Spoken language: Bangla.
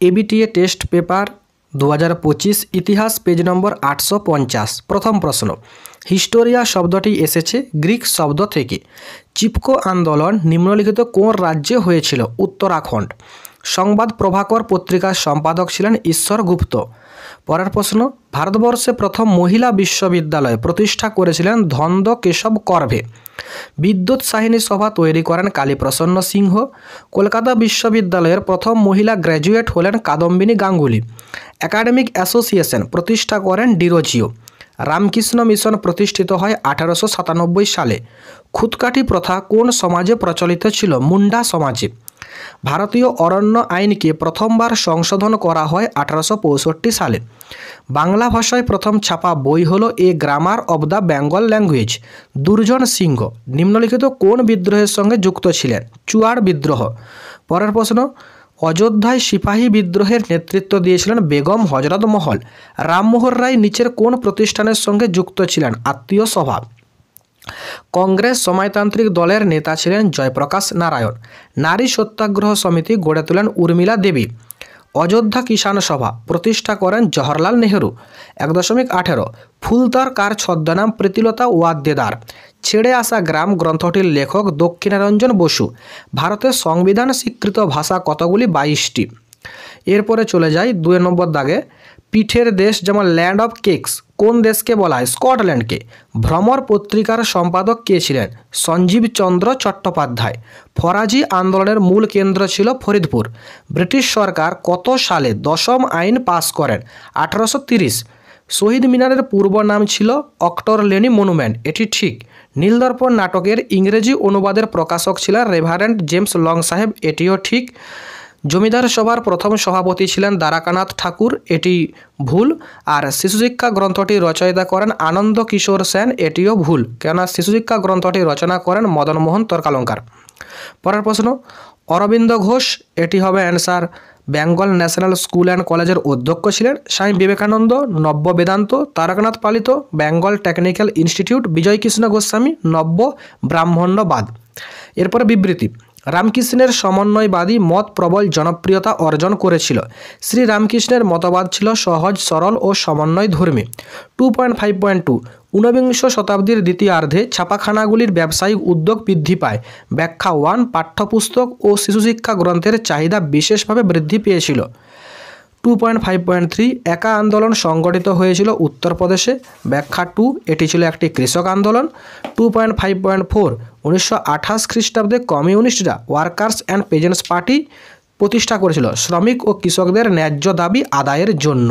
এবিটিএ টেস্ট পেপার 2025 ইতিহাস পেজ নম্বর 850। প্রথম প্রশ্ন, হিস্টোরিয়া শব্দটি এসেছে গ্রিক শব্দ থেকে। চিপকো আন্দোলন নিম্নলিখিত কোন রাজ্যে হয়েছিল? উত্তরাখণ্ড। সংবাদ প্রভাকর পত্রিকার সম্পাদক ছিলেন ঈশ্বর গুপ্ত। পরের প্রশ্ন, ভারতবর্ষে প্রথম মহিলা বিশ্ববিদ্যালয় প্রতিষ্ঠা করেছিলেন ধন্দ কেশব করভে। বিদ্যুৎ সাহিনী সভা তৈরি করেন কালীপ্রসন্ন সিংহ। কলকাতা বিশ্ববিদ্যালয়ের প্রথম মহিলা গ্র্যাজুয়েট হলেন কাদম্বিনী গাঙ্গুলি। একাডেমিক অ্যাসোসিয়েশন প্রতিষ্ঠা করেন ডিরোজিও। রামকৃষ্ণ মিশন প্রতিষ্ঠিত হয় 1897 সালে। খুদকাঠি প্রথা কোন সমাজে প্রচলিত ছিল? মুন্ডা সমাজে। ভারতীয় অরণ্য আইনকে প্রথমবার সংশোধন করা হয় 1865 সালে। বাংলা ভাষায় প্রথম ছাপা বই হল a grammar of the Bengal language. Durjan Singh নিম্নলিখিত কোন বিদ্রোহের সঙ্গে যুক্ত ছিলেন? চুয়াড় বিদ্রোহ। পরের প্রশ্ন, অযোধ্যায় সিপাহী বিদ্রোহের নেতৃত্ব দিয়েছিলেন বেগম হজরত মহল। রামমোহন রায় নিচের কোন প্রতিষ্ঠানের সঙ্গে যুক্ত ছিলেন? আত্মীয় সভা। কংগ্রেস সমাজতান্ত্রিক দলের নেতা ছিলেন জয়প্রকাশ নারায়ণ। নারী সত্যাগ্রহ সমিতি গড়ে তোলেন উর্মিলা দেবী। অযোধ্যা কিষাণ সভা প্রতিষ্ঠা করেন জওহরলাল নেহেরু। 1.18 ফুলতার কার ছদ্মনাম প্রীতিলতা ওয়াদ্দেদার। ছেড়ে আসা গ্রাম গ্রন্থটির লেখক দক্ষিণারঞ্জন বসু। ভারতের সংবিধান স্বীকৃত ভাষা কতগুলি? 22টি। এরপরে চলে যাই 2 নম্বর দাগে। পিঠের দেশ যেমন ল্যান্ড অফ কেকস কোন দেশকে বলা হয়? স্কটল্যান্ডকে। ভ্রমর পত্রিকার সম্পাদক কে ছিলেন? সঞ্জীব চন্দ্র চট্টোপাধ্যায়। ফরাজি আন্দোলনের মূল কেন্দ্র ছিল ফরিদপুর। ব্রিটিশ সরকার কত সালে 10ম আইন পাস করেন? 1830। শহীদ মিনারের পূর্ব নাম ছিল অক্টর লেনি মনুমেন্ট, এটি ঠিক। নীলদর্পণ নাটকের ইংরেজি অনুবাদের প্রকাশক ছিলেন রেভারেন্ড জেমস লং সাহেব, এটিও ঠিক। জমিদার সভার প্রথম সভাপতি ছিলেন দ্বারকানাথ ঠাকুর, এটি ভুল। আর শিশুশিক্ষা গ্রন্থটি রচয়িতা করেন আনন্দ কিশোর সেন, এটিও ভুল, কেননা শিশুশিক্ষা গ্রন্থটি রচনা করেন মদনমোহন তর্কালঙ্কার। পরের প্রশ্ন, অরবিন্দ ঘোষ, এটি হবে answer, Bengal national school and কলেজের অধ্যক্ষ ছিলেন। স্বামী বিবেকানন্দ নব্য বেদান্ত। তারকনাথ পালিত বেঙ্গল টেকনিক্যাল ইনস্টিটিউট। বিজয়কৃষ্ণ গোস্বামী নব্য ব্রাহ্মণ্যবাদ। এরপরে বিবৃতি, রামকৃষ্ণের সমন্বয়বাদী মত প্রবল জনপ্রিয়তা অর্জন করেছিল। শ্রী রামকৃষ্ণের মতবাদ ছিল সহজ, সরল ও সমন্বয়ধর্মী। 2.5.2 ঊনবিংশ শতাব্দীর দ্বিতীয়ার্ধে ছাপাখানাগুলির ব্যবসায়িক উদ্যোগ বৃদ্ধি পায়। ব্যাখ্যা 1 পাঠ্যপুস্তক ও শিশুশিক্ষা গ্রন্থের চাহিদা বিশেষভাবে বৃদ্ধি পেয়েছিল। 2.5.3 একা আন্দোলন সংগঠিত হয়েছিল উত্তরপ্রদেশে। ব্যাখ্যা 2 এটি ছিল একটি কৃষক আন্দোলন। 2.5.4 1928 খ্রিস্টাব্দে কমিউনিস্টরা ওয়ার্কার্স অ্যান্ড পেজেন্টস পার্টি প্রতিষ্ঠা করেছিল শ্রমিক ও কৃষকদের ন্যায্য দাবি আদায়ের জন্য।